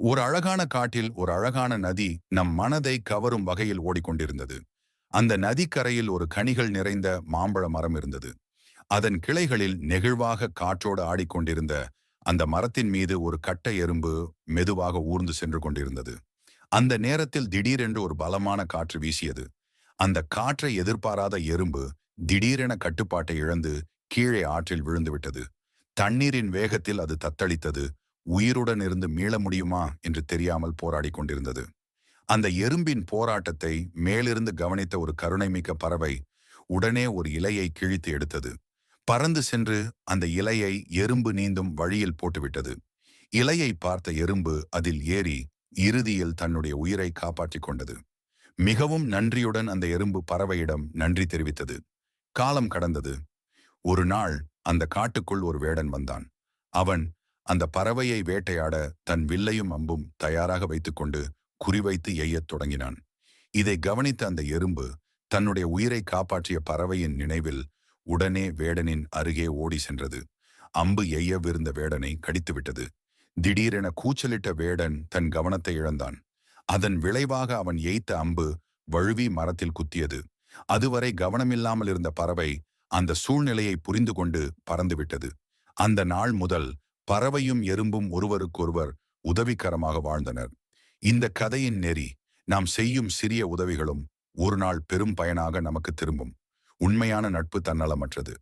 ஒரு அழகான காட்டில் ஒரு அழகான நதி நம் மனதை கவரும் வகையில் ஓடிக்கொண்டிருந்தது. அந்த நதிக்கரையில் ஒரு கனிகள் நிறைந்த மாம்பழ மரம் இருந்தது. அதன் கிளைகளில் நெகிழ்வாக காற்றோடு ஆடிக்கொண்டிருந்த அந்த மரத்தின் மீது ஒரு கட்டை எறும்பு மெதுவாக ஊர்ந்து சென்று கொண்டிருந்தது. அந்த நேரத்தில் திடீரென்று ஒரு பலமான காற்று வீசியது. அந்த காற்றை எதிர்பாராத எறும்பு திடீரென கட்டுப்பாட்டை இழந்து கீழே ஆற்றில் விழுந்து விட்டது. தண்ணீரின் வேகத்தில் அது தத்தளித்தது. உயிருடன் இருந்து மீள முடியுமா என்று தெரியாமல் போராடிக் கொண்டிருந்தது. அந்த எறும்பின் போராட்டத்தை மேலிருந்து கவனித்த ஒரு கருணைமிக்க பறவை உடனே ஒரு இலையை கிழித்து எடுத்தது. பறந்து சென்று அந்த இலையை எறும்பு நீந்தும் வழியில் போட்டுவிட்டது. இலையை பார்த்த எறும்பு அதில் ஏறி இறுதியில் தன்னுடைய உயிரை காப்பாற்றிக் கொண்டது. மிகவும் நன்றியுடன் அந்த எறும்பு பறவையிடம் நன்றி தெரிவித்தது. காலம் கடந்தது. ஒரு நாள் அந்த காட்டுக்குள் ஒரு வேடன் வந்தான். அவன் அந்த பறவையை வேட்டையாட தன் வில்லையும் அம்பும் தயாராக வைத்துக்கொண்டு குறிவைத்து எய்யத் தொடங்கினான். இதை கவனித்த அந்த எறும்பு தன்னுடைய உயிரை காப்பாற்றிய பறவையின் நினைவில் உடனே வேடனின் அருகே ஓடி சென்றது. அம்பு எய்யவிருந்த வேடனை கடித்துவிட்டது. திடீரென கூச்சலிட்ட வேடன் தன் கவனத்தை இழந்தான். அதன் விளைவாக அவன் எய்த்த அம்பு வழுவி மரத்தில் குத்தியது. அதுவரை கவனமில்லாமல் இருந்த பறவை அந்த சூழ்நிலையை புரிந்து கொண்டு பறந்துவிட்டது. அந்த நாள் முதல் பறவையும் எறும்பும் ஒருவருக்கொருவர் உதவிகரமாக வாழ்ந்தனர். இந்த கதையின் நெறி, நாம் செய்யும் சிறிய உதவிகளும் ஒரு நாள் பெரும் பயனாக நமக்கு திரும்பும். உண்மையான நட்பு தன்னலமற்றது.